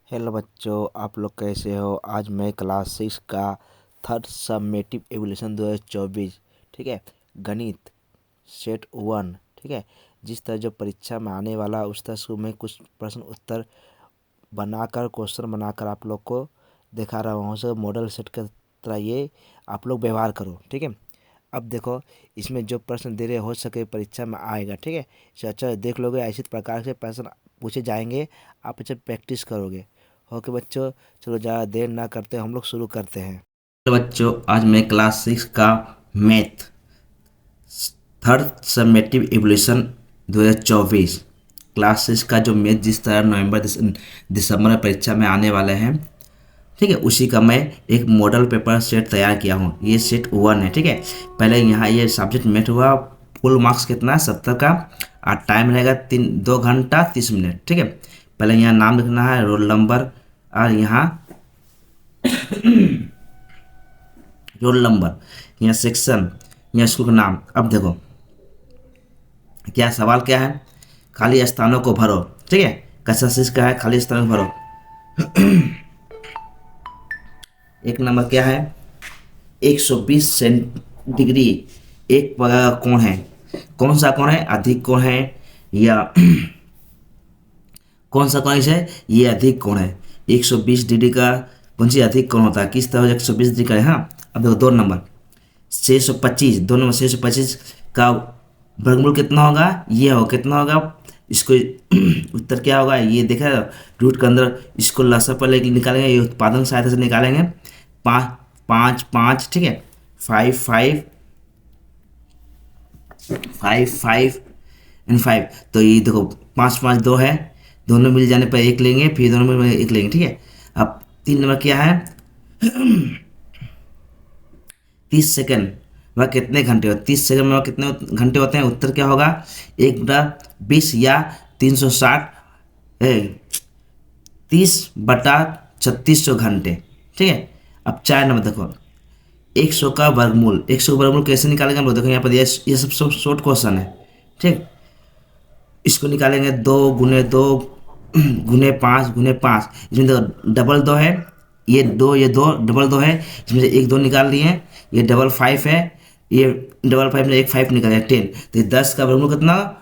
Hello बच्चों, आप लोग कैसे हो। आज मैं क्लास 6 का थर्ड समेटिव एवोल्यूशन 2024, ठीक है, गणित सेट 1, ठीक है, जिस तरह जो परीक्षा में आने वाला उस तरह से मैं कुछ प्रश्न उत्तर बनाकर क्वेश्चन बनाकर आप लोग को दिखा रहा हूँ। से मॉडल सेट की तरह ये आप लोग व्यवहार करो, ठीक है। अब देखो, इसमें जो प्रश्न दे रहे हो सके परीक्षा में आएगा, ठीक है। इसे अच्छा देख लोगे, ऐसे प्रकार से प्रश्न पूछे जाएंगे, आप अच्छे प्रैक्टिस करोगे। ओके बच्चों, चलो ज़्यादा देर ना करते हम लोग शुरू करते हैं। तो बच्चों, आज मैं क्लास 6 का math third summative evolution 2024 class 6 का जो मैथ जिस तरह नवंबर दिसंबर में परीक्षा में आने वाले हैं, ठीक है, उसी का मैं एक मॉडल पेपर सेट तैयार किया हूँ। ये सेट 1 है, ठीक है। पहले यहाँ ये सब्जेक्ट मैथ हुआ, फुल मार्क्स कितना है 70 का, और टाइम रहेगा 2 घंटा 30 मिनट, ठीक है। पहले यहाँ नाम लिखना है, रोल नंबर, और यहाँ रोल नंबर, यहाँ सेक्शन, यहाँ स्कूल का नाम। अब देखो क्या सवाल क्या है, खाली स्थानों को भरो, ठीक है। कैसा चीज का है, खाली स्थानों को भरो। एक नंबर क्या है, 120 डिग्री एक कोण है। कौन सा कोण है, अधिक कोण है या कौन सा कोण है, ये अधिक कोण है। 120 डिग्री का कौन सी अधिक कोण होता है, किस तरह 120 डिग्री का है। हाँ, अब देखो 2 नंबर 625, 2 नंबर 625 का वर्गमूल कितना होगा, ये हो कितना होगा इसको। उत्तर क्या होगा, ये देखा रूट के अंदर, इसको लसा पर लेके निकालेंगे, ये उत्पादन सहायता से निकालेंगे। 5 5 5, ठीक है। 5 5 5 5 एंड 5, तो ये देखो 5 5 2 है, दोनों मिल जाने पर एक लेंगे, फिर दोनों में एक लेंगे, ठीक है। अब 3 नंबर क्या है, 30 सेकंड वह कितने घंटे होते, 30 सेकंड में वह कितने घंटे होते हैं। उत्तर क्या होगा, 1/20 या 360, 30/3600 घंटे, ठीक है। अब 4 नंबर देखो, 100 का वर्गमूल, 100 का वर्गमूल कैसे निकालेंगे हम लोग, देखो यहाँ पर ये सब शॉर्ट क्वेश्चन है, ठीक। इसको निकालेंगे 2 × 2 × 5 × 5, इसमें देखो डबल 2 है, ये दो डबल 2 है, इसमें से एक 2 निकाल लिए हैं, ये डबल 5 है, ये डबल 5 में एक 5 निकाले 10, तो ये 10 का वर्गमूल कितना,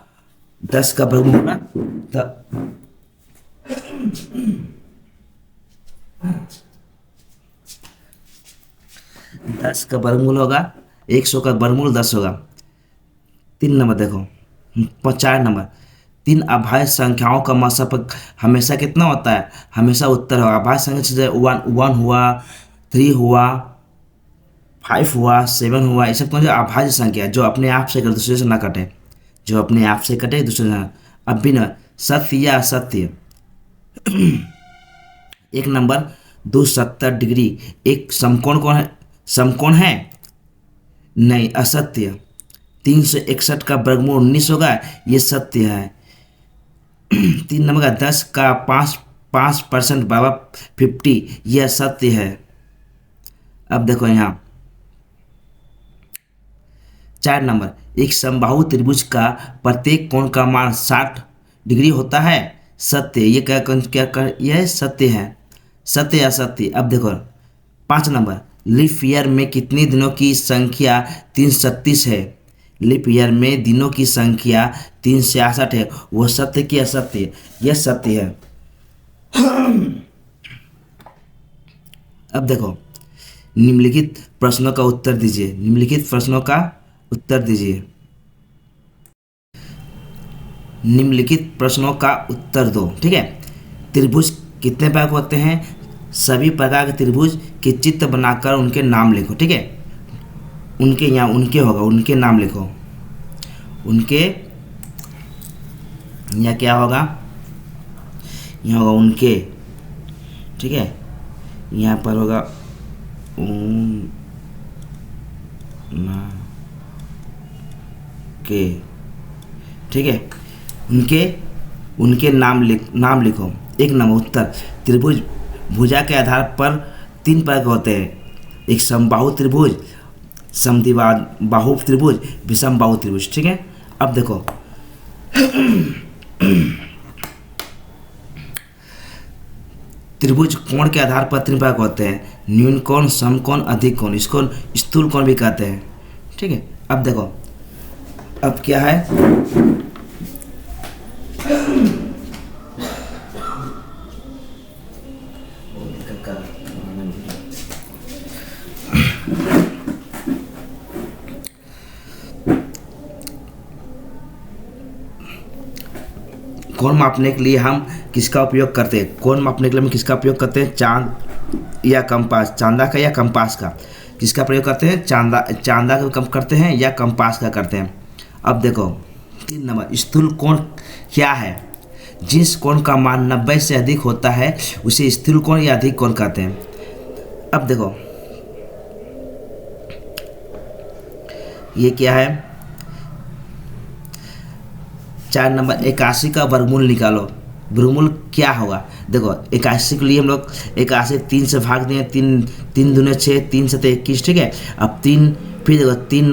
10 का वर्गमूल होगा 10 का वर्गमूल होगा, 100 का वर्गमूल 10 होगा। 3 नंबर देखो, 4 नंबर, 3 अभाज्य संख्याओं का मशक हमेशा कितना होता है, हमेशा उत्तर होगा। अभाज्य संख्या जैसे 1 हुआ, 3 हुआ, 5 हुआ, 7 हुआ, ये सब कौन सी अभाज्य संख्या है, जो अपने आप से कटे, दूसरे से ना कटे, जो अपने आप से कटे दूसरे से ना। अब भी ना, सत्य या असत्य। 1 नंबर 270 डिग्री एक समकोण कौन है, समकोण है, नहीं, असत्य। 361 का वर्गमूल 19 होगा, ये सत्य है। 3 नंबर का 10 का 5% बराबर 50, यह सत्य है। अब देखो यहाँ 4 नंबर, एक समबाहु त्रिभुज का प्रत्येक कोण का मान 60 डिग्री होता है, सत्य। ये क्या यह सत्य है, सत्य या सत्य। अब देखो 5 नंबर, लीप ईयर में कितने दिनों की संख्या 336 है, लीप ईयर में दिनों की संख्या 366 है, वह सत्य की असत्य, यह सत्य है। अब देखो, निम्नलिखित प्रश्नों का उत्तर दीजिए, निम्नलिखित प्रश्नों का उत्तर दीजिए, निम्नलिखित प्रश्नों का उत्तर दो, ठीक है। त्रिभुज कितने प्रकार के होते हैं, सभी प्रकार के त्रिभुज के चित्र बनाकर उनके नाम लिखो, ठीक है। उनके यहाँ उनके होगा, उनके नाम लिखो, उनके यहाँ क्या होगा, यहाँ होगा उनके, ठीक है। यहाँ पर होगा ना के, ठीक है। उनके उनके नाम लिखो। 1 नंबर उत्तर, त्रिभुज भुजा के आधार पर 3 प्रकार के होते हैं, एक समबाहु त्रिभुज, समद्विबाहु बाहु त्रिभुज, विषम बाहु त्रिभुज, ठीक है। अब देखो त्रिभुज कोण के आधार पर तीन प्रकार के होते हैं, न्यून कोण, सम कोण, अधिक कोण, इसको स्थूल कोण भी कहते हैं। ठीक है, अब देखो अब क्या है, कोण मापने के लिए हम किसका उपयोग करते हैं, कोण मापने के लिए हम किसका उपयोग करते हैं, चांद या कंपास, चांदा का या कंपास का, किसका प्रयोग करते हैं, चांदा का कम करते हैं या कंपास का करते हैं। अब देखो 3 नंबर, स्थूल कोण क्या है, जिस कोण का मान 90 से अधिक होता है उसे स्थूल कोण या अधिक कोण कहते हैं। अब देखो ये क्या है, 4 नंबर 81 का वर्गमूल निकालो। वर्गमूल क्या होगा, देखो 81 के लिए हम लोग 81 3 से भाग दें, 3 दूने 6, 3 7 21। ठीक है, अब 3 फिर देखो 3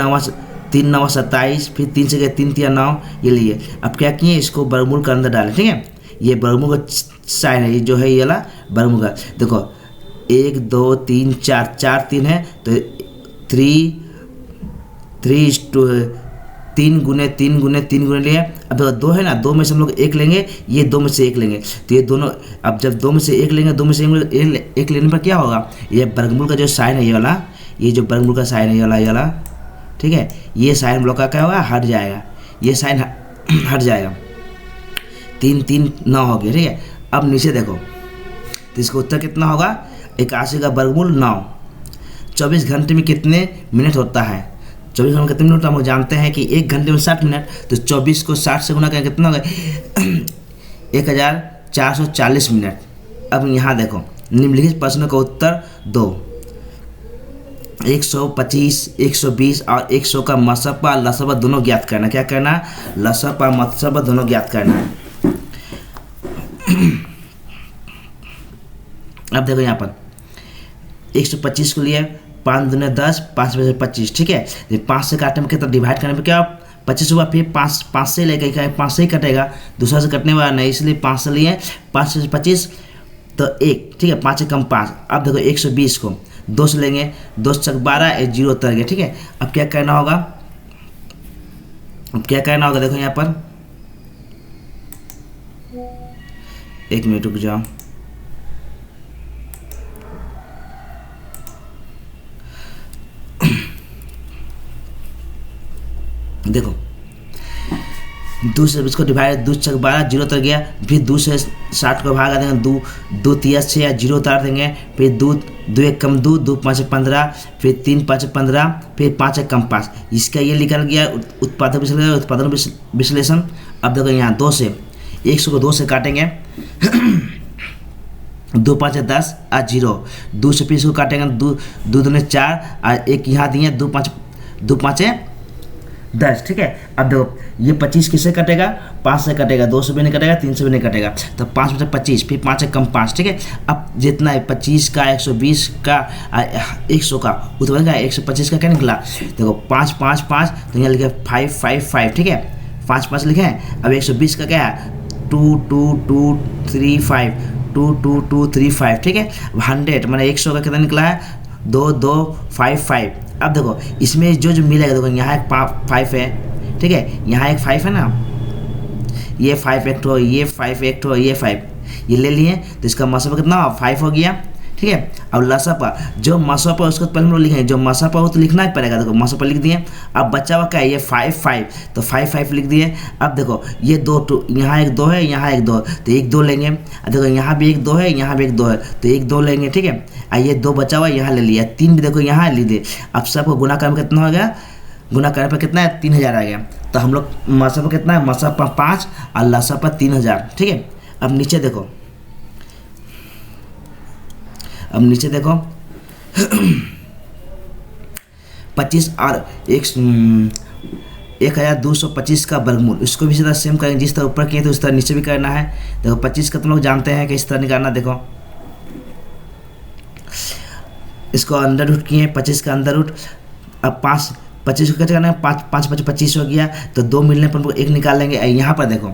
9 27, फिर 3 से गए 3 3 9, ये लिए। अब क्या किए, इसको वर्गमूल के अंदर डालें। ठीक है, ये वर्गमूल का साइन है, ये जो है ये वाला वर्गमूल का। देखो 1 2 3 4 4 3 है तो 3 गुने 3 गुने 3 गुने लिए। अब देखो 2 है ना, 2 में से हम लोग 1 लेंगे, ये 2 में से 1 लेंगे, तो ये दोनों, अब जब 2 में से 1 लेंगे, 2 में से 1 लेने पर क्या होगा, ये वर्गमूल का जो साइन है ये वाला, ये जो वर्गमूल का साइन है ये वाला, ठीक है, ये साइन हम लोग का क्या होगा, हट जाएगा, ये साइन हट जाएगा। 3 3 9 हो गया। ठीक है, अब नीचे देखो तो इसका उत्तर कितना होगा, 81 का वर्गमूल 9। 24 घंटे में कितने मिनट होता है, 24 घंटे में कितने मिनट, हम लोग जानते हैं कि 1 घंटे में 60 मिनट, तो 24 को 60 से गुना करें कितना होगा, 1440 मिनट। अब यहाँ देखो निम्नलिखित प्रश्न का उत्तर दो। 125, 120 और 100 का मसपा लसपा दोनों ज्ञात करना। क्या करना, लसपा मसपा दोनों ज्ञात करना है। अब देखो यहाँ पर 125 के लिए 5 दूने 10, 5 में से 25। ठीक है, 5 से काटने में कितना, डिवाइड करने में क्या 25 हुआ, फिर 5 से लेकर 5 से ही कटेगा, दूसरा से कटने वाला नहीं, इसलिए 5 से लिए, 5 से 25 तो 1। ठीक है, 5 से कम 5। अब देखो 120 को 2 से लेंगे, 2 से 12, 0 उतर गया। ठीक है, अब क्या करना होगा, देखो यहाँ पर 1 मिनट रुक जाओ। देखो 2 से इसको डिवाइड, 2 से 12, 0 तक गया, फिर 2 से 60 को भागा देंगे, 2 3 से या 0 उतार देंगे, फिर 2 1 कम 2, 2 5 15, फिर 3 5 15, फिर 5 कम 5, इसका ये निकल गया उत्पादन विश्लेषण। अब देखो यहाँ 2 से 100 को 2 से काटेंगे 2 5 10 और 0, 2 से फिर इसको काटेंगे, 2 दूने 4 और 1 यहाँ दिए, 2 5 10। ठीक है, अब देखो ये 25 किससे कटेगा, 5 से कटेगा, 2 से भी नहीं कटेगा, 3 से भी नहीं कटेगा, तो 5 में से 25, फिर 5 कम 5। ठीक है, अब जितना है 25 का, 120 का, 100 का, उतना का 125 का क्या निकला, देखो 5 5 5, तो यहाँ लिखे 5 5 5। ठीक है, 5 5 लिखे हैं। अब 120 का क्या है, 2 2 2 3 5, 2 2 2 3 5। ठीक है, 100 मैंने 100 का कितना निकला है, 2 2 5 5। अब देखो इसमें जो मिलेगा, देखो यहाँ एक 5 है। ठीक है, यहाँ एक 5 है ना, ये 5 एक ठो, ये 5 एक ठो, ये 5, ये ले लिए, तो इसका मसपा कितना 5 हो गया। ठीक है, अब लसपा, जो मसपा उसको पहले हम लोग लिखेंगे, जो मसपा वो तो लिखना ही पड़ेगा। देखो मसपा लिख दिए, अब बच्चा हुआ क्या है, ये 5 5, तो 5 5 लिख दिए। अब देखो ये 2 यहाँ एक 2 है, यहाँ एक 2, तो 1 2 लेंगे। अब देखो यहाँ भी एक 2 है, यहाँ भी एक 2 है, तो 1 2 लेंगे। ठीक है, और ये 2 बचा हुआ यहाँ ले लिया, 3 भी देखो यहाँ ले दे। अब सबको गुना करने पर कितना हो गया, गुना करने पर कितना है, 3000 आ गया। तो हम लोग मसपा कितना है, मसपा 5 और लसपा 3000। ठीक है, अब नीचे देखो, 25 और 1225 का वर्गमूल, इसको भी सीधा सेम करेंगे, जिस तरह ऊपर किए थे उस तरह नीचे भी करना है। देखो 25 का तुम लोग जानते हैं कि इस तरह निकालना। देखो इसको अंडर रूट किए, 25 का अंडर रूट। अब 25 को कैसे करना है, 5 5 25 हो गया, तो 2 मिलने पर 1 निकाल लेंगे। यहाँ पर देखो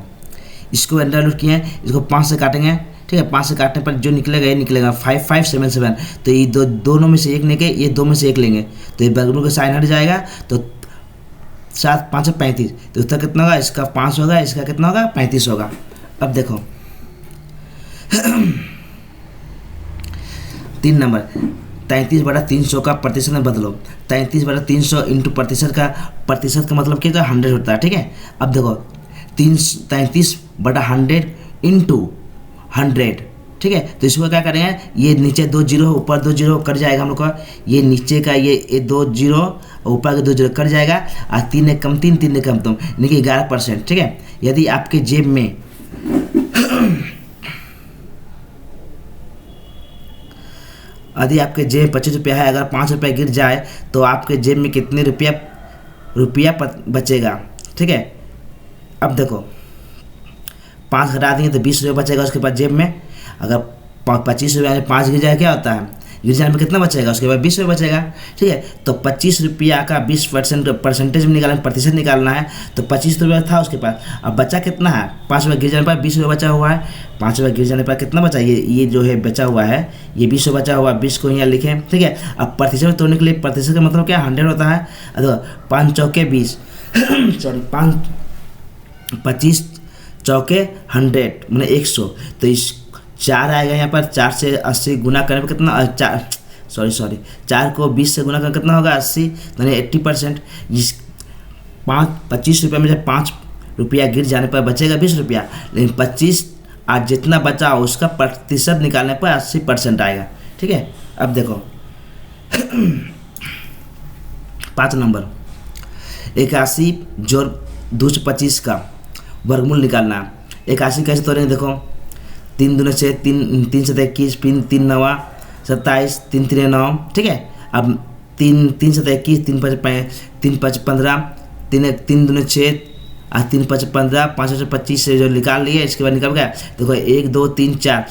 इसको अंडर रूट किए, इसको 5 से काटेंगे, ठीक है, 5 से काटने पर जो निकलेगा ये निकलेगा 5577। तो ये दोनों में से एक लेंगे, ये 2 में से एक लेंगे, तो ये वर्गमूल का साइन हट जाएगा। तो 7 5 35, तो उत्तर कितना होगा? इसका 5 होगा, इसका कितना होगा? 35 होगा। अब देखो 3 नंबर, 33/300 का प्रतिशत में बदलो। 33/300 इंटू प्रतिशत का मतलब क्या होता है? 100 होता है, ठीक है। अब देखो 33/100 इंटू 100, ठीक है। तो इसको क्या करेंगे? ये नीचे 2 जीरो, ऊपर 2 जीरो कट जाएगा हम लोग का। ये नीचे का ये 2 जीरो, ऊपर के 2 जीरो कट जाएगा। और 3 एक कम 3, 3 एक कम 2, यानी कि 11%, ठीक है। यदि आपके जेब में यदि आपके जेब 25 रुपया है, अगर 5 रुपया गिर जाए तो आपके जेब में कितने रुपया बचेगा, ठीक है। अब देखो 5 घटा देंगे तो 20 रुपया बचेगा उसके पास जेब में। अगर 25 रुपया 5 गिर जाए क्या होता है? गिर जाने में कितना बचेगा? उसके बाद 20 रुपया बचेगा, ठीक है। तो 25 रुपया का 20% परसेंटेज में निकालना, प्रतिशत निकालना है। तो 25 रुपया था उसके पास, अब बचा कितना है? 5 रुपया गिर जाने पर 20 रुपया बचा हुआ है। 5 रुपया गिर जाने पर कितना बचा? ये जो है बचा हुआ है, ये 20 रुपया बचा हुआ है, 20 को यहाँ लिखें, ठीक है। अब प्रतिशत में तोड़ने के लिए, प्रतिशत का मतलब क्या? 100 होता है। तो 5 चौके 20 सॉरी 25 चौके 100 मैंने 100। तो इस 4 आएगा यहाँ पर, 4 से 80 गुना करने पर कितना? 4 को 20 से गुना करने कितना होगा? 80, यानी 80%। इस 25 रुपये में जब 5 रुपया गिर जाने पर बचेगा 20 रुपया, लेकिन 25 आज जितना बचा उसका प्रतिशत निकालने पर 80% आएगा, ठीक है। अब देखो 5 नंबर, 81 जोड़ 225 का वर्गमूल निकालना है। 81 कैसे तोड़ेंगे? देखो 3 दूने 6, 3 से 21, 3 9 27, 3 3 9, ठीक है। अब 3 से 21, 3 5 15, 3 दूने 6 और 3 5 15, 5 से 25 से जो निकाल लिए, इसके बाद निकल गया। देखो 1 2 3 4,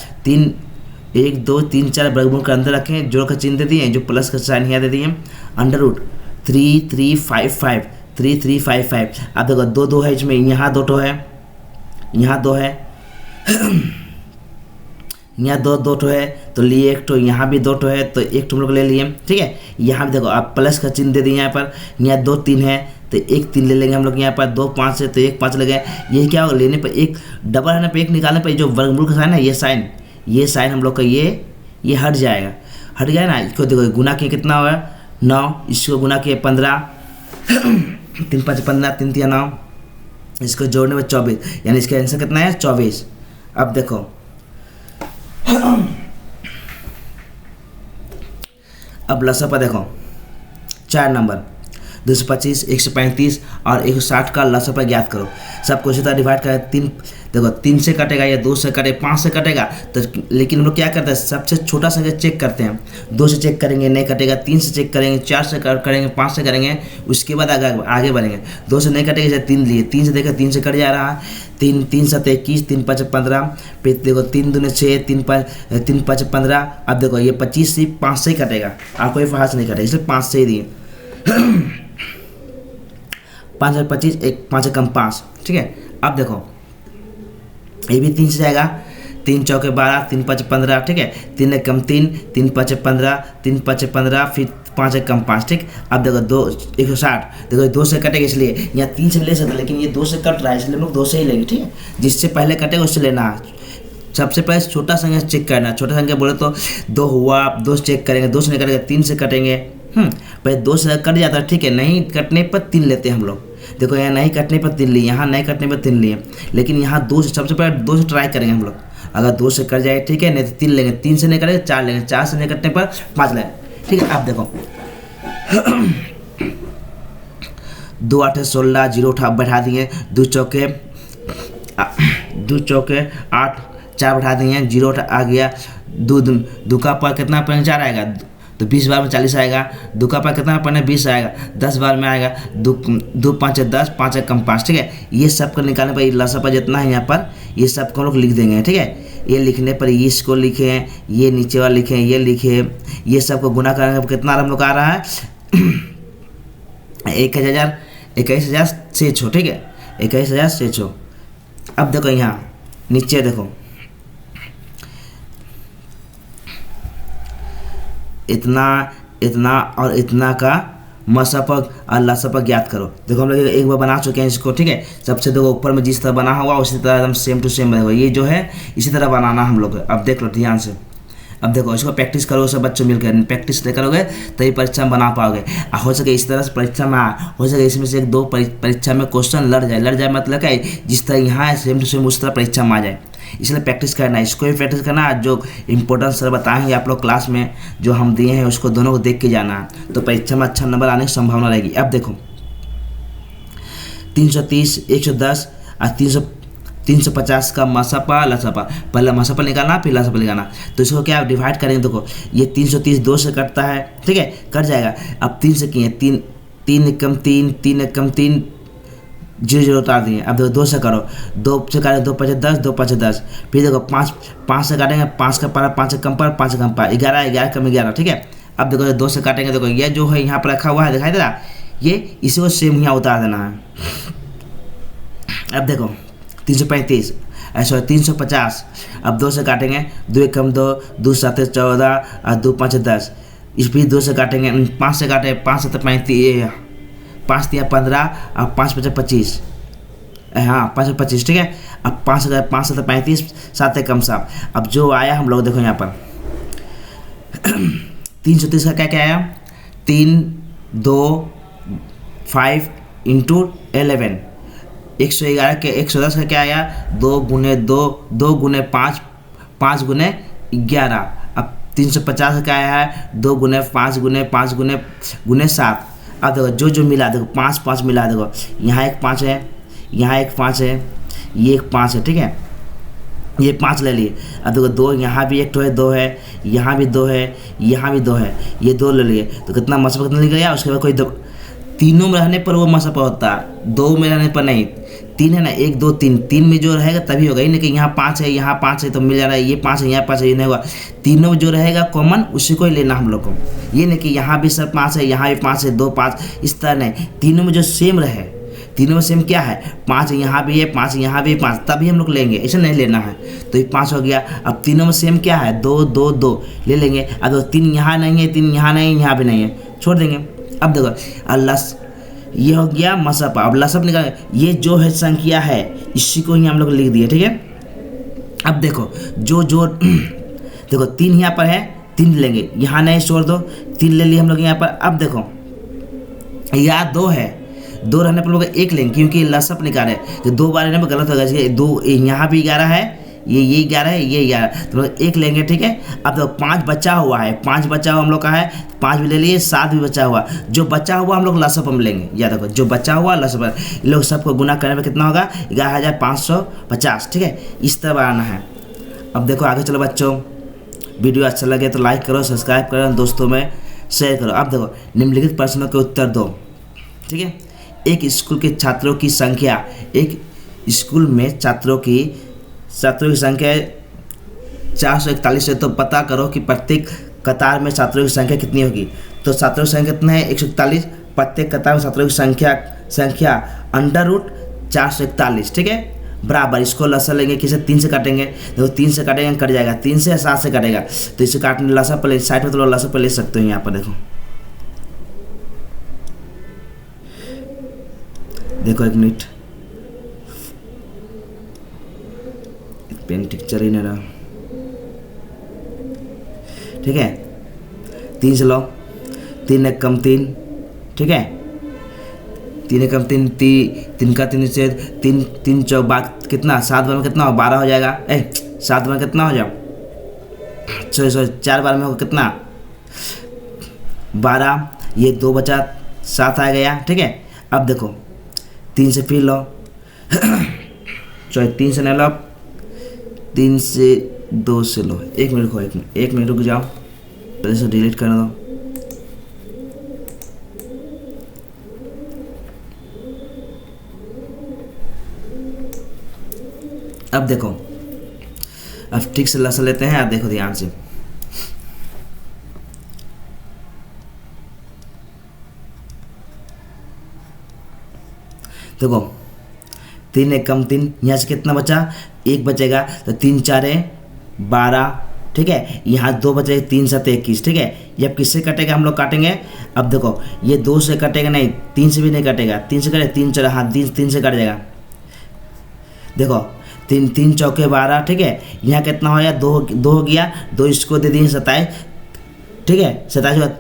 1 2 3 4 वर्गमूल के अंदर रखें, जोड़ का चिन्ह दे दिए, जो प्लस का साइन यहाँ दे दिए, √ 3355, 3355। अब देखो 2 2 है इसमें, यहाँ 2 ठो है, यहाँ 2 है, यहाँ 2 ठो है, तो लिए 1 ठो, यहाँ भी 2 ठो है, तो 1 ठो हम लोग ले लिए, ठीक है। यहाँ भी देखो आप प्लस का चिन्ह दे दिए यहाँ पर, यहाँ 2 3 है तो 1 3 ले लेंगे हम लोग। यहाँ पर 2 5 है तो 1 5 लगे। ये क्या होगा? लेने पर 1 डबल है ना, पे 1 निकालने पर जो वर्गमूल का साइन है, ये साइन हम लोग का ये हट जाएगा, हट गया ना। इसको देखो गुना किए कितना हुआ? 9, इसको गुना किए 15, 3 5 15, 3 3 9, इसको जोड़ने में 24, यानी इसका आंसर कितना है? 24। अब देखो अब लसापा देखो 4 नंबर, 225, 135 और 160 का लसापा ज्ञात करो। सबको इसी तरह डिवाइड करें। 3 देखो 3 से कटेगा या 2 से कटेगा, 5 से कटेगा, तो लेकिन हम लोग क्या करते हैं? सबसे छोटा संख्या चेक करते हैं। 2 से चेक करेंगे नहीं कटेगा, 3 से चेक करेंगे, 4 से करेंगे, 5 से करेंगे, उसके बाद आगे बढ़ेंगे। 2 से नहीं कटेगा, जैसे 3 लिए, 3 से देखा 3 से कट जा रहा है, 3 7 21, 3 5 15, फिर देखो 3 दूने 6, 3 5 15। अब देखो ये 25 से 5 से ही कटेगा, आपको ये 5 से नहीं कटेगा, इसलिए 5 से ही दिए। 5 और 25, 5 कम 5, ठीक है। अब देखो ये भी 3 से जाएगा, 3 चौके 12, 3 5 15, ठीक है। 3 कम 3, 3 5 15, 3 5 15, फिर 5 कम 5, ठीक। अब देखो 2 160, देखो 2 से कटेगा, इसलिए यहाँ 3 से ले सकते, लेकिन ये 2 से कट रहा है, इसलिए हम लोग 2 से ही लेंगे, ठीक है। जिससे पहले कटेगा उससे लेना है। सबसे पहले छोटा संख्या चेक करना। छोटा संख्या बोले तो 2 हुआ, 2 से चेक करेंगे, 2 से नहीं कटेगा 3 से कटेंगे। पहले 2 से कट जाता है, ठीक है। नहीं कटने पर 3 लेते हैं हम लोग। देखो यहाँ नहीं कटने पर 3 लिए, यहाँ नहीं कटने पर 3 लिए, लेकिन यहाँ 2 से, सबसे पहले 2 से ट्राई करेंगे हम लोग। अगर 2 से कट जाए ठीक है, नहीं तो 3 लेंगे, 3 से नहीं करेंगे 4 लेंगे, 4 से नहीं कटने पर 5 लेंगे, ठीक है। आप देखो 2 8 16, 0 उठा बैठा दिए, 2 चौके 8, 4 बैठा दिए, 0 आ गया। 2 का पर कितना पढ़ने 4 आएगा, तो 20 बार में 40 आएगा। 2 का पर कितना पढ़ने 20 आएगा, 10 बार में आएगा। 2 5 10, 5 कम 5, ठीक है। ये सब को निकालने पर लसापा जितना है यहाँ पर, ये सब को हम लोग लिख देंगे, ठीक है। ये लिखने पर इसको लिखें, ये नीचे वाला लिखें, ये लिखे, ये सब को गुना करने पर कितना हम लोग आ रहा है 21,600, ठीक है। 21,600। अब देखो यहाँ नीचे देखो इतना इतना और इतना का मसपक और लसपक ज्ञात करो। देखो हम लोग एक बार बना चुके हैं इसको, ठीक है। सबसे देखो ऊपर में जिस तरह बना हुआ उसी तरह एकदम सेम टू सेम रहेगा। ये जो है इसी तरह बनाना हम लोग। अब देख लो ध्यान से। अब देखो इसको प्रैक्टिस करो सब बच्चों मिलकर, प्रैक्टिस करोगे तभी परीक्षा में बना पाओगे। हो सके इस तरह से परीक्षा में हो सके इसमें से एक दो परीक्षा में क्वेश्चन लड़ जाए मतलब क्या है, जिस तरह यहाँ है सेम टू सेम उस तरह परीक्षा में आ जाए। इसलिए प्रैक्टिस करना है, इसको भी प्रैक्टिस करना है। जो इंपॉर्टेंट सर बताएंगे आप लोग क्लास में जो हम दिए हैं उसको दोनों को देख के जाना है, तो परीक्षा में अच्छा नंबर आने की संभावना रहेगी। अब देखो 330, 110 और 350 का मसपा लसपा, पहले मसपा निकालना फिर लसपा निकालना। तो इसको क्या डिवाइड करेंगे, देखो ये 330 2 से कटता है, ठीक है, कट जाएगा। अब 3 से किए 3 3 एकम 3 3 एकम 3 0 0 उतार दिए। अब देखो 2 से करो, 2 से काटे 2 5 10 2 5 10। फिर देखो 5 से काटेंगे, 5 का पारा 5 कम पर 5 कम पर 11 11 कम 11, ठीक है। अब देखो 2 से काटेंगे, देखो ये जो है यहाँ पर रखा हुआ है दिखाई दे रहा, ये इसी को सेम यहाँ उतार देना है। अब देखो 335 ऐसा 350। अब 2 से काटेंगे, 2 एकम 2 2 7 14 और 2 5 10। इस फिर 2 से काटेंगे, 5 से काटे 5 7 35 5 3 15 और 5 5 25, हाँ 5 25, ठीक है। अब 5 7 35 7 एकम 7। अब जो आया हम लोग देखो यहाँ पर 330 का क्या क्या आया, 3 2 5 इंटू 11। 111 के 110 का क्या आया, 2 गुने 2 2 गुने 5 5 गुने 11। अब 350 का क्या आया है, 2 गुने 5 गुने 5 गुने 7। अब देखो जो मिला, देखो 5 5 मिला, देखो यहाँ एक 5 है, यहाँ एक 5 है, ये एक 5 है, ठीक है, ये 5 ले लिए। अब देखो 2 यहाँ भी एक तो है 2 है, यहाँ भी 2 है, यहाँ भी 2 है, ये 2 ले लिए। तो कितना मसपा कितना निकल गया। उसके बाद कोई तीनों में रहने पर वो मसपा होता है, 2 में रहने पर नहीं। 3 है ना, 1 2 3, 3 में जो रहेगा तभी होगा, लेकिन यहाँ 5 है यहाँ 5 है तो मिल जा रहा है, ये 5 है यहाँ 5 है, ये नहीं होगा। तीनों में जो रहेगा कॉमन उसी को ही लेना हम लोग को। ये नहीं कि यहाँ भी सब 5 है यहाँ भी 5 है 2 5, इस तरह नहीं। तीनों में जो सेम रहे, तीनों में सेम क्या है, 5 यहाँ भी है 5 यहाँ भी 5, तभी हम लोग लेंगे, ऐसा नहीं लेना है। तो ये 5 हो गया। अब तीनों में सेम क्या है, 2 2 2 ले लेंगे। अब 3 यहाँ नहीं है, 3 यहाँ नहीं, यहाँ भी नहीं है, छोड़ देंगे। अब देखो अल्लाह ये हो गया मसपा। अब लसप निकाल, ये जो है संख्या है इसी को ही हम लोग लिख दिए, ठीक है। अब देखो जो देखो 3 यहाँ पर है, 3 लेंगे, यहाँ नहीं छोड़ दो, 3 ले लिए हम लोग यहाँ पर। अब देखो यहाँ 2 है, 2 रहने पर लोग 1 लेंगे क्योंकि लसप निकाले, तो 2 बार रहने पर गलत होगा। 2 यहाँ भी 11 है, ये 11 है, ये 11, तो लोग 1 लेंगे, ठीक है। अब तो 5 बचा हुआ है, 5 बचा हुआ हम लोग का है, 5 भी ले लिए, 7 भी बचा हुआ। जो बचा हुआ हम लोग लसप हम लेंगे, याद रखो जो बचा हुआ लसप। इन लोग सबको गुना करने में कितना होगा, 11,550, ठीक है। इस तरह बनाना है। अब देखो आगे चलो बच्चों, वीडियो अच्छा लगे तो लाइक करो, सब्सक्राइब करो, दोस्तों में शेयर करो। अब देखो निम्नलिखित प्रश्नों के उत्तर दो, ठीक है। एक स्कूल के छात्रों की संख्या, एक स्कूल में छात्रों की संख्या 441 है, तो पता करो कि प्रत्येक कतार में छात्रों की संख्या कितनी होगी। तो छात्रों की संख्या कितना है, 141। प्रत्येक कतार में छात्रों की संख्या √441, ठीक है, बराबर। इसको लसा लेंगे, किसे 3 से काटेंगे, देखो 3 से काटेंगे कट जाएगा, 3 से 7 से काटेगा, तो इसे काटने लसा पर साइड में तो लसा पर ले सकते हो। यहाँ पर देखो 1 मिनट, पेन ठीक चल ही नहीं रहा, ठीक है। 3 से लो, 3 एक कम 3, ठीक है, 3 एक कम 3, 3 का 3 से 3 3 चौक बात कितना, 7 बार में कितना हो, 12 हो जाएगा। 7 बार कितना हो जाओ, 4 बार में होगा कितना, 12, ये 2 बचा, 7 आ गया, ठीक है। अब देखो 3 से फिर लो, 3 से नहीं लो, 3 से 2 से लो। 1 मिनट को, 1 मिनट रुक जाओ, पहले से डिलीट कर दो। अब देखो, अब ठीक से लसा लेते हैं। अब देखो ध्यान से, देखो 3 एक कम 3, यहाँ से कितना बचा, 1 बचेगा, तो 3 4 12, ठीक है। यहाँ 2 बचे 3 7 21, ठीक है। ये अब किससे कटेगा हम लोग काटेंगे। अब देखो ये 2 से कटेगा नहीं, 3 से भी नहीं कटेगा, 3 से कटे 3 4 हाँ 3 से कट जाएगा। देखो 3 3 चौके 12, ठीक है। यहाँ कितना हो गया 2 हो गया, 2 इसको दे दिए 27, ठीक है। 27 के बाद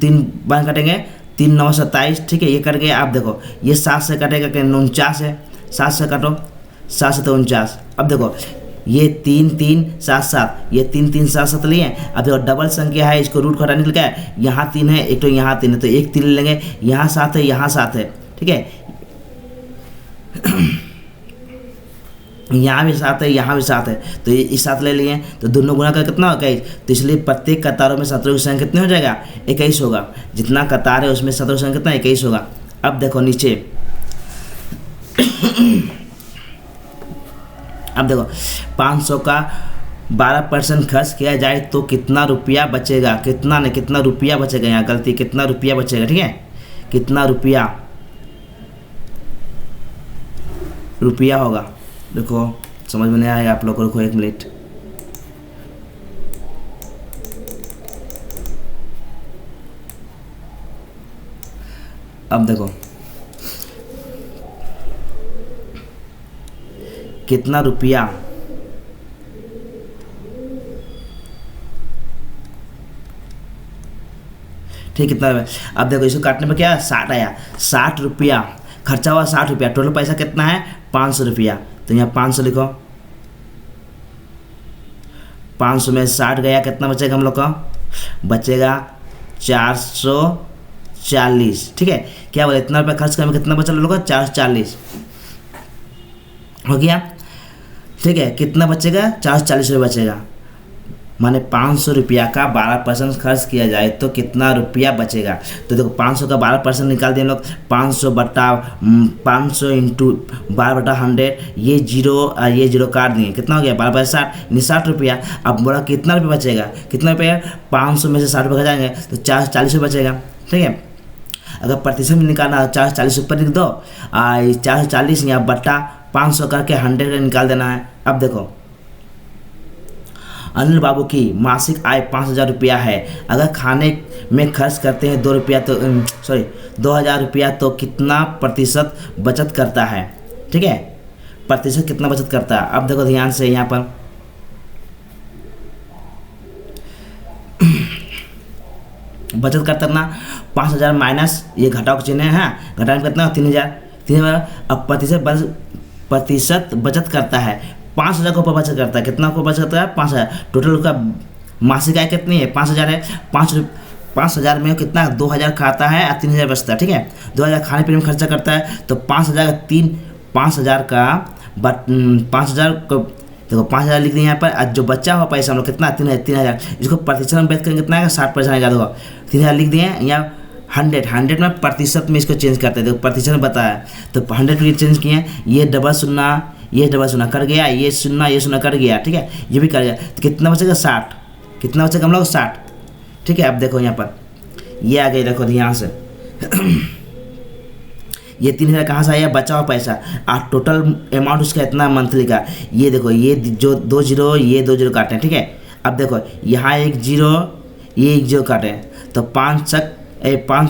3 बार कटेंगे, 3 9 27, ठीक है। ये कट गया। आप देखो ये 7 से कटेगा कि 49 है, 7 से काटो, 7 से तो 49। अब देखो ये 3 3 7 7, ये 3 3 7 7 लिए। अब देखो डबल संख्या है, इसको रूट घटा निकल गया, यहाँ 3 है, एक तो यहाँ 3 है, तो एक 3 लेंगे, यहाँ 7 है, यहाँ 7 है, ठीक है। यहाँ भी 7 है, यहाँ भी 7 है, तो ये इस 7 ले लिए, तो दोनों गुना का कितना होगा 21। तो इसलिए प्रत्येक कतारों में सत्रों की संख्या कितनी हो जाएगा 21 होगा। जितना कतार है उसमें सत्रों की संख्या कितना 21 होगा। अब देखो नीचे अब देखो 500 का 12% खर्च किया जाए तो कितना रुपया बचेगा, कितना नहीं कितना रुपया बचेगा, यहाँ गलती, कितना रुपया बचेगा, ठीक है। कितना रुपया होगा, देखो समझ में नहीं आएगा आप लोग को, रुको 1 मिनट। अब देखो कितना रुपया, ठीक कितना। अब देखो इसको काटने में क्या 60 आया, 60 रुपया खर्चा हुआ, 60 रुपया। टोटल पैसा कितना है 500 रुपया, तो यहाँ 500 लिखो। 500 में 60 गया, कितना बचेगा हम लोग का, बचेगा 440, ठीक है। क्या बोले इतना रुपया खर्च करने में कितना बचा लोग का 440 हो गया, ठीक है। कितना बचेगा 440 रुपये बचेगा, माने 500 रुपया का 12% खर्च किया जाए तो कितना रुपया बचेगा। तो देखो 500 का 12% निकाल दिए लोग, 500 इंटू 12/100, ये जीरो काट दिए, कितना हो गया 12/60, यानी 60 रुपया। अब बोला कितना रुपया बचेगा, कितना रुपया 500 में से 60 रुपये जाएंगे तो 440 रुपये बचेगा, ठीक है। अगर प्रतिशत में निकालना 440 ऊपर लिख दो, 440 या बट्टा 500 करके 100 का निकाल देना है। अब देखो अनिल बाबू की मासिक आय 5000 रुपया है, अगर खाने में खर्च करते हैं 2000 रुपया तो कितना प्रतिशत बचत करता है, ठीक है। प्रतिशत कितना बचत करता है, अब देखो ध्यान से यहाँ पर बचत करता ना 5000 माइनस ये घटाव का चिन्ह है, हाँ घटाव में कितना 3000। अब प्रतिशत बचत करता है 5000 को बचत करता है, कितना को बचत करता है 5000। टोटल का मासिक आय कितनी है 5000 है, 5000 में कितना 2000 खाता है और 3000 बचता है, ठीक है। 2000 खाने पीने में खर्चा करता है, तो 5000 का 5000 को देखो 5000 लिख दिए यहाँ पर। आज जो बचा हुआ पैसा हम लोग कितना 3000, इसको प्रतिशत में व्यक्त करेंगे कितना आएगा 60% आएगा। देखो 3000 लिख दिए, यहाँ 100 में प्रतिशत में इसको चेंज करते हैं, देखो प्रतिशत में बताया तो 100 में चेंज किए, ये डबल शून्य कर गया, ये शून्य कर गया, ठीक है। ये भी कर गया, तो कितना बचेगा 60, कितना बचेगा हम लोग 60, ठीक है। अब देखो यहाँ पर ये आ गई, देखो ध्यान से ये 3000 कहाँ से आया बचा हुआ पैसा, और टोटल अमाउंट उसका इतना मंथली का। ये देखो ये जो 2 जीरो ये 2 जीरो काटे, ठीक है। अब देखो यहाँ 1 जीरो ये 1 जीरो काटे, तो 5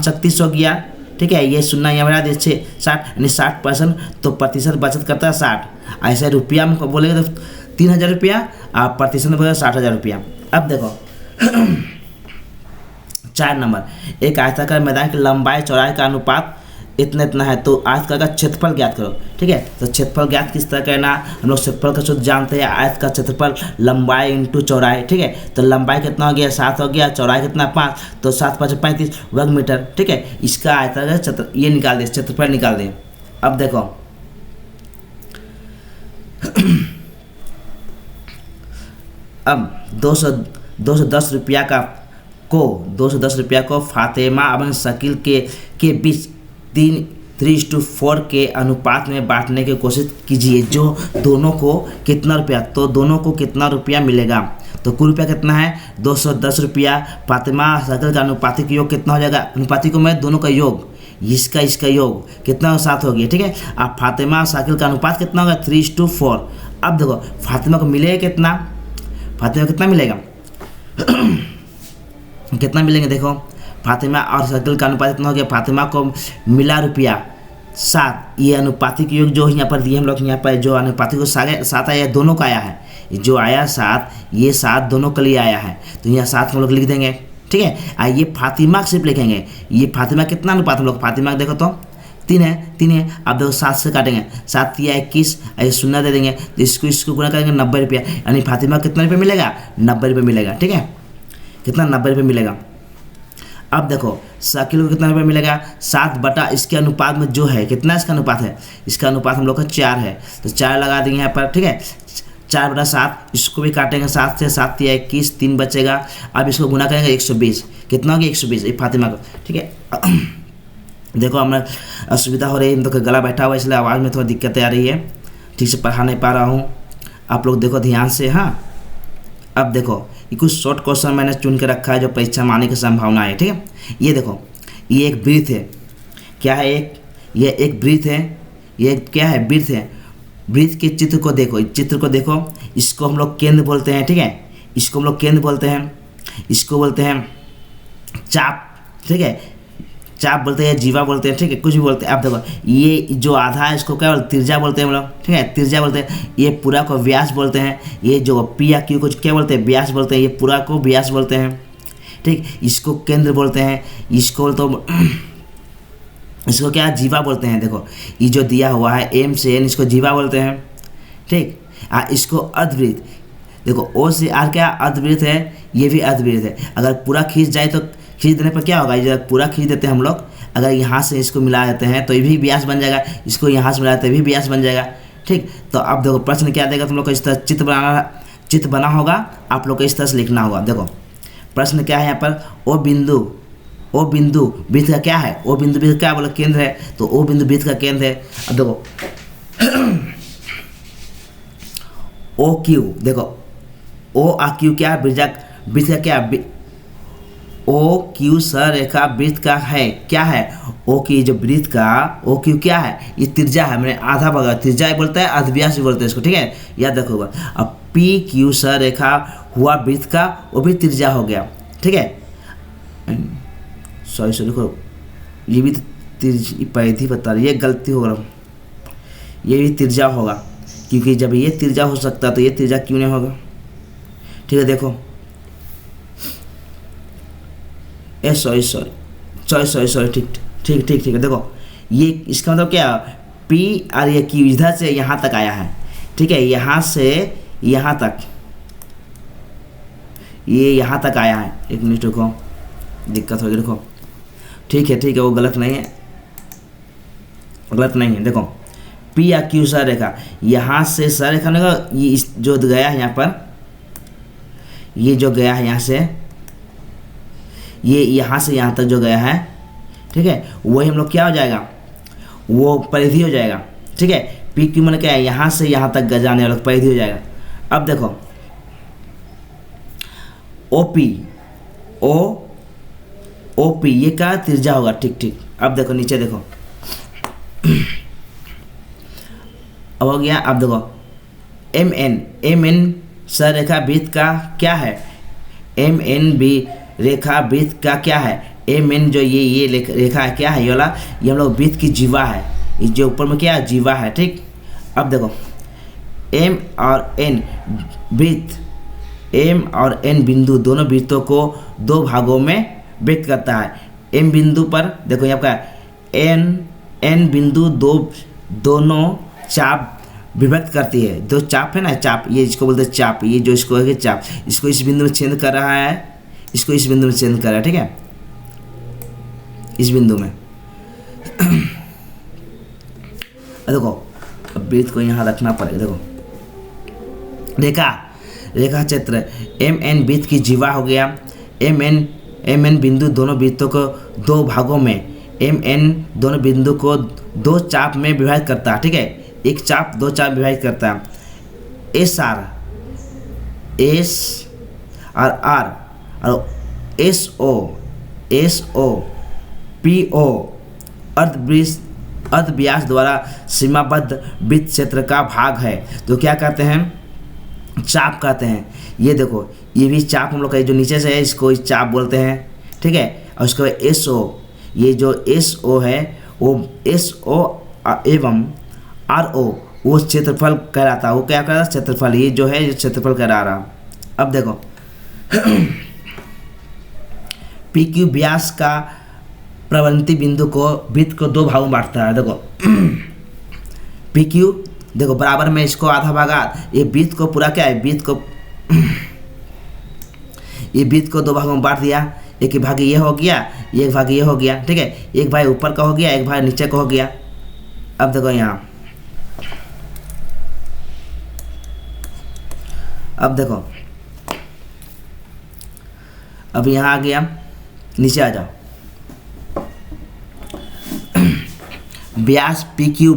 30 हो गया, ठीक है। ये शून्य यहाँ बढ़ा दे 60, यानी 60%, तो प्रतिशत बचत करता है 60। ऐसे रुपया में बोलेगा तो 3000 रुपया, और प्रतिशत में बोलेगा 60000 रुपया। अब देखो 4 नंबर, एक आयताकार मैदान की लंबाई चौड़ाई का अनुपात इतना है, तो आयताकार का क्षेत्रफल ज्ञात करो, ठीक है। तो क्षेत्रफल ज्ञात किस तरह करना, हम लोग क्षेत्रफल का सूत्र जानते हैं, आयत का क्षेत्रफल लंबाई इंटू चौड़ाई, ठीक है। तो लंबाई कितना हो गया 7 हो गया, चौड़ाई कितना 5, तो 7 5 35 वर्ग मीटर, ठीक है। इसका आयताकार ये निकाल दे, क्षेत्रफल निकाल दे। अब देखो अब 210 रुपया को फातिमा और शकील के बीच 3:4 के अनुपात में बांटने की कोशिश कीजिए। जो दोनों को कितना रुपया, तो दोनों को कितना रुपया मिलेगा, तो कुल रुपया कितना है 210 रुपया। फातिमा शकील का अनुपातिक योग कितना हो जाएगा, अनुपातिक में दोनों का योग, इसका योग कितना 7 हो गया, ठीक है। अब फातिमा शकील का अनुपात कितना होगा 3:4। अब देखो फातिमा को मिलेगा कितना, फातिमा को कितना मिलेगा कितना मिलेंगे देखो, फातिमा और शकील का अनुपात कितना हो गया, फातिमा को मिला रुपया 7, ये अनुपातिक योग जो यहाँ पर दिए हम लोग, यहाँ पर जो अनुपातिक 7 आया, दोनों का आया है, जो आया 7, ये 7 दोनों के लिए आया है, तो यहाँ 7 हम लोग लिख देंगे, ठीक है। ये फातिमा सिर्फ लिखेंगे, ये फातिमा कितना अनुपात हम लोग, फातिमा देखो तो 3 है, अब देखो 7 से काटेंगे, 7 या 21, ये 0 दे देंगे, तो इसको गुणा करेंगे 90 रुपया, यानी फातिमा कितना रुपये मिलेगा, 90 रुपये मिलेगा, ठीक है, कितना 90 रुपये मिलेगा। अब देखो शकील को कितना रुपये मिलेगा, 7 बटा इसके अनुपात में जो है, कितना इसका अनुपात है, इसका अनुपात हम लोग का 4 है, तो 4 लगा देंगे यहाँ पर, ठीक है, 4 बटा 7, इसको भी काटेंगे 7 से, 7 या 21, 3 बचेगा, अब इसको गुना करेंगे 120, कितना हो गया 120, ये फातिमा को, ठीक है। देखो हमें असुविधा हो रही है, तो गला बैठा हुआ है, इसलिए आवाज़ में थोड़ा दिक्कतें आ रही है, ठीक से पढ़ा नहीं पा रहा हूँ, आप लोग देखो ध्यान से, हाँ। अब देखो ये कुछ शॉर्ट क्वेश्चन मैंने चुन के रखा है जो परीक्षा में आने की संभावना है, ठीक है। ये देखो, ये एक वृत्त है, क्या है, ये एक वृत्त है, ये क्या है, वृत्त है। वृत्त के चित्र को देखो, चित्र को देखो, इसको हम लोग केंद्र बोलते हैं, ठीक है, इसको हम लोग केंद्र बोलते हैं, इसको बोलते हैं चाप, ठीक है, चाप बोलते हैं, जीवा बोलते हैं, ठीक है, कुछ भी बोलते हैं। आप देखो ये जो आधा है इसको क्या बोलते हैं, तिरजा बोलते हैं हम लोग, ठीक है, तिरजा बोलते हैं। ये पूरा को व्यास बोलते हैं, ये जो पी या क्यू को क्या बोलते हैं, व्यास बोलते हैं, ये पूरा को व्यास बोलते हैं, ठीक, इसको केंद्र बोलते हैं, इसको तो इसको क्या जीवा बोलते हैं। देखो ये जो दिया हुआ है एम से एन, इसको जीवा बोलते हैं, ठीक। इसको अर्धवृत्त, देखो ओ से आर क्या अर्धवृत्त है, ये भी अर्धवृत्त है। अगर पूरा खींच जाए तो खींच देने पर क्या होगा, जब पूरा खींच देते हैं हम लोग, अगर यहाँ से इसको मिला देते हैं तो ये भी व्यास बन जाएगा, इसको यहाँ से मिला देते हैं भी व्यास बन जाएगा, ठीक। तो अब देखो प्रश्न क्या देगा, तुम लोग को इस तरह चित्र बना होगा, आप लोग को इस तरह से लिखना होगा। देखो प्रश्न क्या है यहाँ पर, ओ बिंदु वृत्त का क्या है, ओ बिंदु वृत्त क्या बोला, केंद्र है, तो ओ बिंदु वृत्त का केंद्र है। अब देखो ओ क्यू, देखो ओ आ क्यू क्या है, वृत्त का क्या, ओ क्यू सर रेखा वृत्त का है, क्या है, ओ की जो वृत्त का ओ क्यू क्या है, ये त्रिज्या है, मैंने आधा भाग त्रिज्या बोलता है, अर्धव्यास भी बोलते हैं इसको, ठीक है, याद रखो। अब पी क्यू सर रेखा हुआ वृत्त का, वो भी त्रिज्या हो गया, ठीक है। सॉरी देखो ये भी परिधि बता रही है, गलती हो रहा, ये भी त्रिज्या होगा, क्योंकि जब ये त्रिज्या हो सकता तो ये त्रिज्या क्यों नहीं होगा, ठीक है। देखो सॉरी ठीक है। देखो ये इसका मतलब क्या, पी और ये क्यू इधर से यहाँ तक आया है, ठीक है, यहाँ से यहाँ तक, ये यहाँ तक आया है। एक मिनट रुको, दिक्कत होगी, देखो ठीक है, वो गलत नहीं है। देखो पी या क्यू सर रेखा, यहाँ से सर रेखा ने ये जो गया है यहाँ पर, ये जो गया है यहाँ से, ये यहाँ से यहाँ तक जो गया है, ठीक है, वही हम लोग क्या हो जाएगा, वो परिधि हो जाएगा, ठीक है। पी क्यू मैंने क्या है, यहाँ से यहाँ तक जाने वाला परिधि हो जाएगा। अब देखो ओ पी ये क्या त्रिज्या होगा, ठीक। अब देखो नीचे देखो, अब हो गया। अब देखो एम एन सर रेखा वृत्त का क्या है, एम एन बी रेखा वृत्त का क्या है, एम एन जो ये रेखा है क्या है, ये वाला, ये हम लोग वृत्त की जीवा है, ये जो ऊपर में क्या है जीवा है, ठीक। अब देखो एम और एन वृत्त, एम और एन बिंदु दोनों वृत्तों को दो भागों में व्यक्त करता है। एम बिंदु पर देखो यहाँ का एन बिंदु दोनों चाप विभक्त करती है, दो चाप है ना, चाप, ये इसको बोलते हैं चाप, ये जो इसको है चाप, इसको इस बिंदु में छेद कर रहा है, इसको इस बिंदु में छेद कर रहा है, ठीक है, इस बिंदु में। देखो अब वृत्त को यहाँ रखना पड़ेगा। देखो रेखा क्षेत्र एम एन वृत्त की जीवा हो गया। एम एन बिंदु दोनों वृत्तों को दो भागों में, एम एन दोनों बिंदु को दो चाप में विभाजित करता है, ठीक है, एक चाप दो चाप विभाजित करता है। एस आर और एस ओ पी ओ अर्धव्यास द्वारा सीमाबद्ध वृत्त क्षेत्र का भाग है, तो क्या कहते हैं, चाप कहते हैं। ये देखो ये भी चाप हम लोग का जो नीचे से है, इसको चाप बोलते हैं, ठीक है। और उसके बाद SO, ये जो SO है वो SO एवं RO वो क्षेत्रफल कहलाता है। वो क्या कहलाता है? क्षेत्रफल। ये जो है ये क्षेत्रफल कहला रहा। अब देखो PQ व्यास का प्रवृत्ति बिंदु को वृत्त को दो भागों में बांटता है। देखो PQ देखो बराबर में इसको आधा भागा, ये वृत्त को पूरा क्या है, वृत्त को ये वृत्त को दो भागों में बांट दिया। एक भाग ये हो गया, एक भाग ये हो गया, ठीक है। एक भाग ऊपर का हो गया, एक भाग नीचे का हो गया। अब देखो यहाँ, अब देखो अब यहाँ आ गया, नीचे आ जाओ। व्यास PQ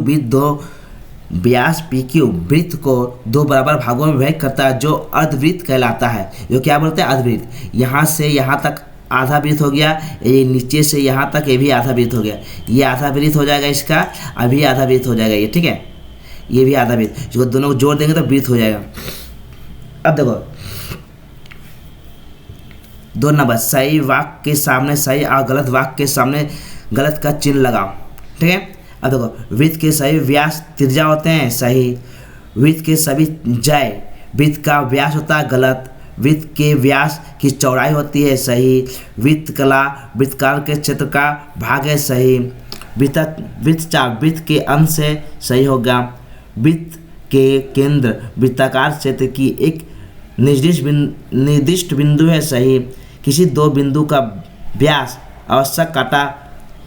वृत्त को दो बराबर भागों में विभाजित करता है, जो अर्धवृत्त कहलाता है। जो क्या बोलते हैं? अर्धवृत्त। यहाँ से यहाँ तक आधा वृत्त हो गया, ये नीचे से यहाँ तक ये भी आधा वृत्त हो गया। ये आधा वृत्त हो जाएगा इसका, अभी आधा वृत्त हो जाएगा ये, ठीक है। ये भी आधा वृत्त, जो दोनों को जोड़ देंगे तो वृत्त हो जाएगा। अब देखो 2 नंबर, सही वाक्य के सामने सही और गलत वाक्य के सामने गलत का चिन्ह लगाओ, ठीक है। अब देखो वृत्त के सभी व्यास त्रिज्या होते हैं, सही। वृत्त के सभी जय वृत्त का व्यास होता है, गलत। वृत्त के व्यास की चौड़ाई होती है, सही। वृत्तकार के क्षेत्र का भाग है, सही। वृत्त के अंश से सही होगा। वृत्त के केंद्र वृत्ताकार क्षेत्र की एक निर्दिष्ट बिंदु है, सही। किसी दो बिंदु का व्यास आवश्यक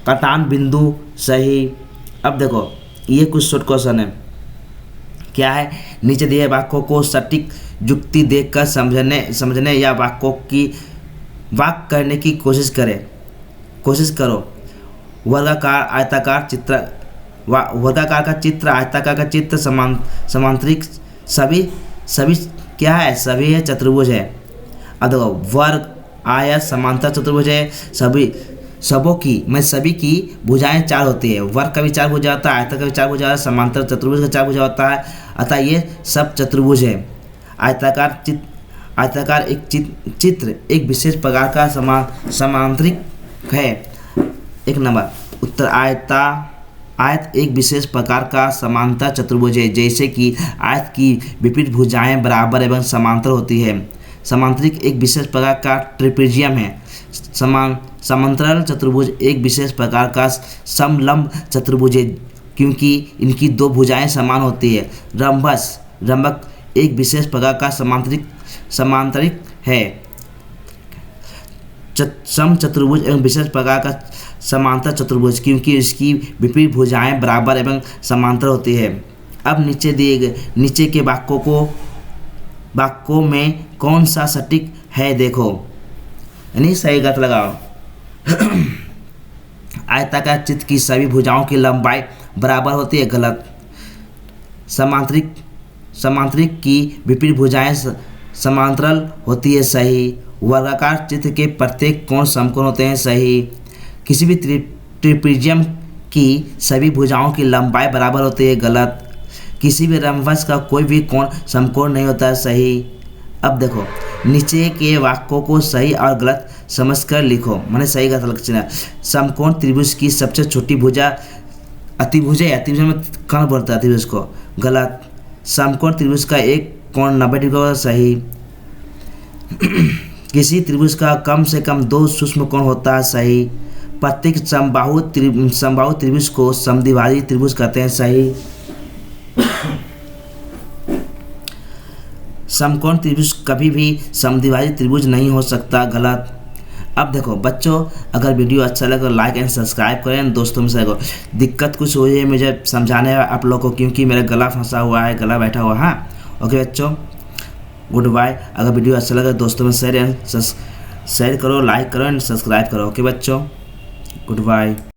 काटान बिंदु, सही। अब देखो ये कुछ शॉर्ट क्वेश्चन है, क्या है? नीचे दिए वाक्यों को सटीक युक्ति देखकर समझने या वाक्यों की वाक्य करने की कोशिश करो। वर्गाकार आयताकार का चित्र आयताकार का चित्र समांतरिक सभी क्या है? सभी है चतुर्भुज है। अब देखो वर्ग आयत समांतर चतुर्भुज है, सभी की भुजाएं 4 होती है। वर्ग का भी 4 भुजा होता है, आयताकार का भी 4 भुजा होता है, समांतर चतुर्भुज का 4 भुजा होता है। अतः ये सब चतुर्भुज है। आयताकार एक चित्र एक विशेष प्रकार का समांतरिक है। 1 नंबर उत्तर, आयत एक विशेष प्रकार का समांतर चतुर्भुज है, जैसे कि आयत की विपरीत भुजाएं बराबर एवं समांतर होती है। समांतरिक एक विशेष प्रकार का ट्रिपेजियम है। समांतराल चतुर्भुज एक विशेष प्रकार का समलंब चतुर्भुज है, क्योंकि इनकी दो भुजाएं समान होती है। रंभक एक विशेष प्रकार का समांतरिक है। समचतुर्भुज एक विशेष प्रकार का समांतर चतुर्भुज, क्योंकि इसकी विपरीत भुजाएं बराबर एवं समांतर होती है। अब नीचे के वाक्यों में कौन सा सटीक है देखो, यानी सही गलत लगाओ। आयताकार चित्र की सभी भुजाओं की लंबाई बराबर होती है, गलत। समांतरिक की विपरीत भुजाएं समांतराल होती है, सही। वर्गाकार चित्र के प्रत्येक कोण समकोण होते हैं, सही। किसी भी ट्रिपेजियम की सभी भुजाओं की लंबाई बराबर होती है, गलत। किसी भी रंभस का कोई भी कोण समकोण नहीं होता है, सही। अब देखो नीचे के वाक्यों को सही और गलत समझकर लिखो, माने सही गलत लक्षण। समकोण त्रिभुज की सबसे छोटी भुजा अतिभुज है, अतिभुज में कौन बोलता है अतिभुज को, गलत। समकोण त्रिभुज का एक कोण 90 डिग्री का, सही। किसी त्रिभुज का कम से कम 2 सूक्ष्म कोण होता है, सही। प्रत्येक समबाहु त्रिभुज को समद्विभाजी त्रिभुज कहते हैं, सही। समकोण त्रिभुज कभी भी समद्विभाजी त्रिभुज नहीं हो सकता, गलत। अब देखो बच्चों, अगर वीडियो अच्छा लगे तो लाइक एंड सब्सक्राइब करें। दोस्तों में से दिक्कत कुछ हो है मुझे समझाने आप लोगों को, क्योंकि मेरा गला फंसा हुआ है, गला बैठा हुआ है। हाँ ओके बच्चों, गुड बाय। अगर वीडियो अच्छा लगे दोस्तों में शेयर करो, लाइक करो एंड सब्सक्राइब करो। ओके बच्चों, गुड बाय।